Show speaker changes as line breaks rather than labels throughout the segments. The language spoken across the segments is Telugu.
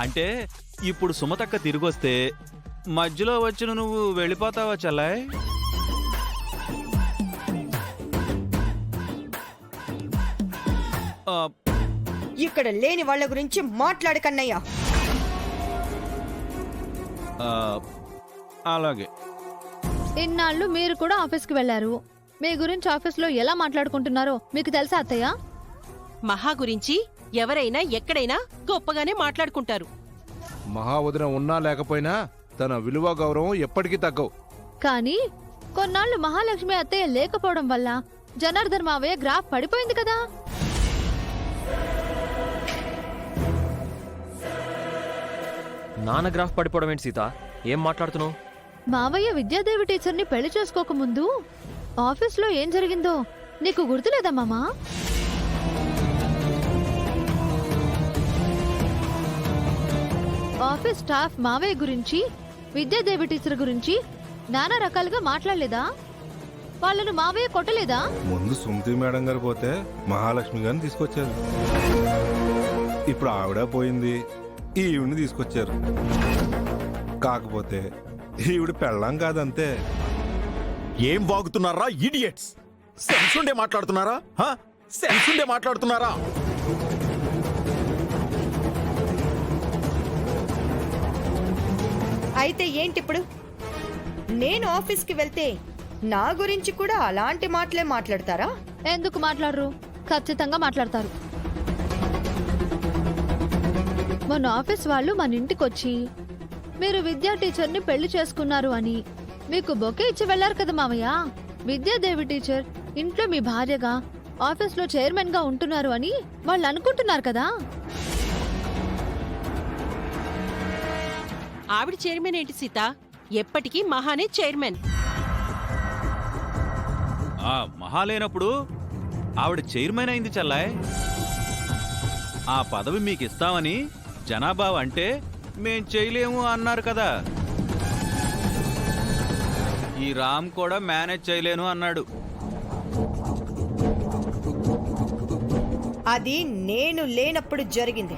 అంటే ఇప్పుడు సుమతక్క తిరిగొస్తే మధ్యలో వచ్చిన నువ్వు వెళ్ళిపోతావా చెల్లాయ్?
ఇక్కడ లేని వాళ్ళ గురించి మాట్లాడకన్నయ్యా.
అలాగే.
ఇన్నాళ్ళు మీరు కూడా ఆఫీస్కి వెళ్లారు. మీ గురించి ఆఫీస్లో ఎలా మాట్లాడుకుంటున్నారో మీకు తెలుసా అత్తయ్య?
మహా గురించి ఎవరైనా ఎక్కడైనా గొప్పగానే మాట్లాడుకుంటారు.
మహావదిన ఉన్నా లేకపోయినా తన విలువ గౌరవం ఎప్పటికీ తగ్గవు.
కానీ కొన్నాళ్ళు మహాలక్ష్మి అత్తయ్య లేకపోవడం వల్ల జనార్దన్ మావయ్య గ్రాఫ్ పడిపోయింది కదా.
నాన్న గ్రాఫ్ పడిపోవడం ఏంటి సీత? ఏం మాట్లాడుతున్నావు?
మావయ్య విద్యాదేవి టీచర్ని పెళ్లి చేసుకోకముందు ఆఫీస్లో ఏం జరిగిందో నీకు గుర్తులేదా మామా? ఆఫీస్ స్టాఫ్ మావయ్య గురించి, విద్యాదేవి టీచర్ గురించి నానా రకాలుగా మాట్లాడలేదా? వాళ్ళను మావయ్య కొట్టలేదా?
ముందు సుమతి మేడం గారు పోతే మహాలక్ష్మి గారిని తీసుకొచ్చారు. ఇప్పుడు ఆవిడ పోయింది, ఈవిడిని తీసుకొచ్చారు. కాకపోతే ఈవిడ పెళ్ళాం కాదంతే.
ఏం వాగుతున్నారా ఇడియట్స్? సెన్స్ ఉండే మాట్లాడుతున్నారా? సెన్స్ ఉండే మాట్లాడుతున్నారా?
అయితే ఏంటిప్పుడు? నేను ఆఫీస్కి వెళ్తే నా గురించి కూడా అలాంటి మాటలే మాట్లాడతారా?
ఎందుకు మాట్లాడరు? ఖచ్చితంగా మాట్లాడతారు. మన ఆఫీస్ వాళ్ళు మన ఇంటికొచ్చి మీరు విద్యా టీచర్ని పెళ్లి చేసుకున్నారు అని మీకు బొకే ఇచ్చి వెళ్లారు కదా మామయ్య. విద్యాదేవి టీచర్ ఇంట్లో మీ భార్యగా, ఆఫీస్లో చైర్మన్ గా ఉంటున్నారు అని వాళ్ళు అనుకుంటున్నారు కదా.
ఆవిడ చైర్మన్ ఏంటి సీత? ఎప్పటికీ మహానే చైర్మన్.
మహా లేనప్పుడు ఆవిడ చైర్మన్ అయింది చెల్లాయ్. ఆ పదవి మీకు ఇస్తామని జనాభా అంటే మేం చేయలేము అన్నారు కదా. ఈ రామ్ కూడా మేనేజ్ చేయలేను అన్నాడు.
అది నేను లేనప్పుడు జరిగింది.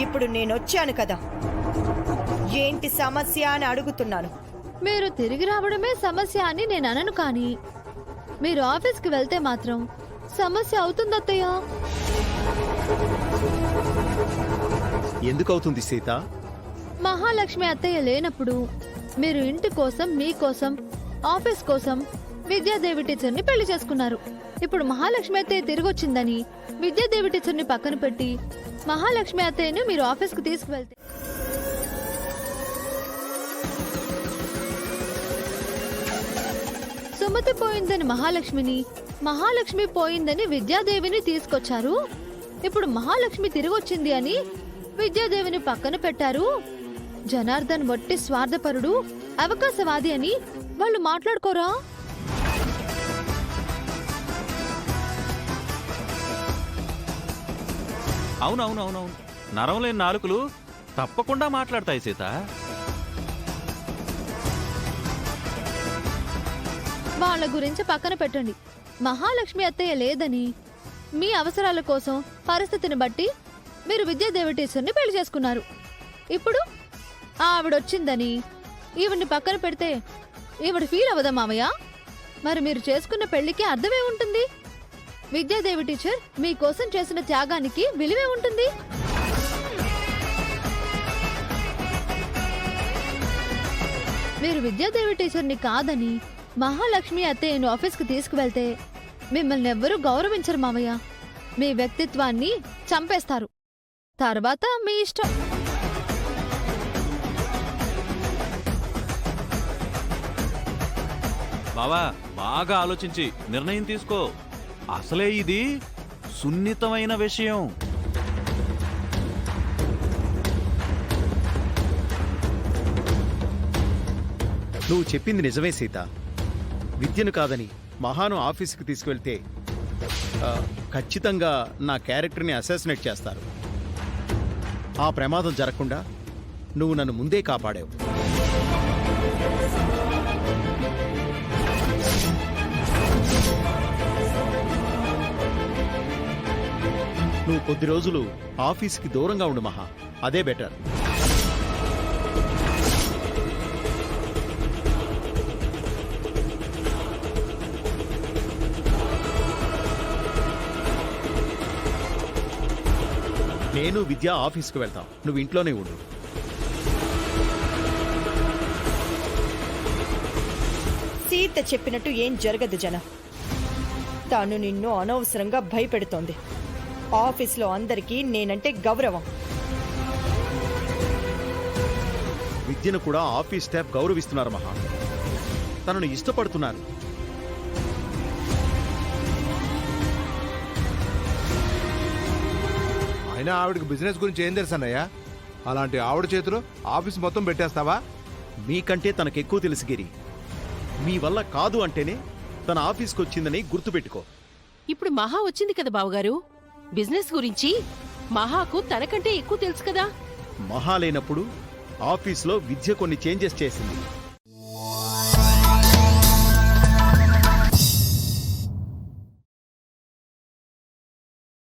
ఇప్పుడు నేనొచ్చాను కదా, ఏంటి సమస్య అని అడుగుతున్నాను.
మీరు తిరిగి రావడమే సమస్య అని నేను అనను, కానీ మీరు ఆఫీస్కి వెళ్తే మాత్రం సమస్య అవుతుందత్తయ్య.
ఎందుకవుతుంది సీత?
మహాలక్ష్మి అత్తయ్య లేనప్పుడు మీరు ఇంటి కోసం, మీకోసం, ఆఫీస్ కోసం విద్యాదేవి టీచర్ని పెళ్లి చేసుకున్నారు. ఇప్పుడు మహాలక్ష్మి అత్తయ్య తిరిగొచ్చిందని విద్యాదేవి టీచర్ని పక్కన పెట్టి మహాలక్ష్మి అత్తయ్యను మీరు ఆఫీస్కి తీసుకువెళ్తే సుమతి పోయిందని మహాలక్ష్మిని, మహాలక్ష్మి పోయిందని విద్యాదేవిని తీసుకొచ్చారు. ఇప్పుడు మహాలక్ష్మి తిరిగొచ్చింది అని విద్యాదేవిని పక్కన పెట్టారు. జనార్దన్ వట్టి స్వార్థపరుడు, అవకాశవాది అని వాళ్ళు మాట్లాడుకోరా?
అవునవునవునవును, నరం లేని నాలుకలు తప్పకుండా మాట్లాడతాయి సీత.
వాళ్ళ గురించి పక్కన పెట్టండి. మహాలక్ష్మి అత్తయ్య లేదని, మీ అవసరాల కోసం, పరిస్థితిని బట్టి మీరు విద్యాదేవి టీచర్ని పెళ్లి చేసుకున్నారు. ఇప్పుడు ఆవిడొచ్చిందని ఈవిడ్ని పక్కన పెడితే ఈవిడ ఫీల్ అవ్వదా మామయ్య? మరి మీరు చేసుకున్న పెళ్లికి అర్థమే ఉంటుంది. విద్యాదేవి టీచర్ మీకోసం చేసిన త్యాగానికి విలువే ఉంటుంది. మీరు విద్యాదేవి టీచర్ని కాదని మహాలక్ష్మి అత్తయ్యను ఆఫీస్కి తీసుకువెళ్తే మిమ్మల్ని ఎవ్వరూ గౌరవించరు మామయ్య. మీ వ్యక్తిత్వాన్ని చంపేస్తారు. తర్వాత మీ ఇష్టం.
బావా, బాగా ఆలోచించి నిర్ణయం తీసుకో. అసలే ఇది సున్నితమైన విషయం.
నువ్వు చెప్పింది నిజమే సీత. విద్యను కాదని మహాను ఆఫీసుకి తీసుకువెళ్తే ఖచ్చితంగా నా క్యారెక్టర్ని అసాసినేట్ చేస్తారు. ఆ ప్రమాదం జరగకుండా నువ్వు నన్ను ముందే కాపాడావు. నువ్వు కొద్ది రోజులు ఆఫీస్కి దూరంగా ఉండు మహా. అదే బెటర్. నేను విద్య ఆఫీస్కి వెళ్తాం, నువ్వు ఇంట్లోనే ఉండు.
సీత చెప్పినట్టు ఏం జరగదు జన. తాను నిన్ను అనవసరంగా భయపెడుతోంది. ఆఫీస్లో అందరికీ నేనంటే గౌరవం.
విద్యను కూడా ఆఫీస్ స్టాఫ్ గౌరవిస్తున్నారు మహా. తనను ఇష్టపడుతున్నారు.
అయినా ఆవిడకి బిజినెస్ గురించి ఏం తెలుసు అన్నయ్య? అలాంటి ఆవిడ చేతిలో ఆఫీస్ మొత్తం పెట్టేస్తావా?
మీకంటే తనకెక్కువ తెలుసు గిరి. మీ వల్ల కాదు అంటేనే తన ఆఫీస్కి వచ్చిందని గుర్తుపెట్టుకో.
ఇప్పుడు మహా వచ్చింది కదా బావగారు, బిజినెస్ గురించి మహాకు తనకంటే ఎక్కువ తెలుసు కదా.
మహా లేనప్పుడు ఆఫీస్లో విద్య కొన్ని చేంజెస్ చేసింది.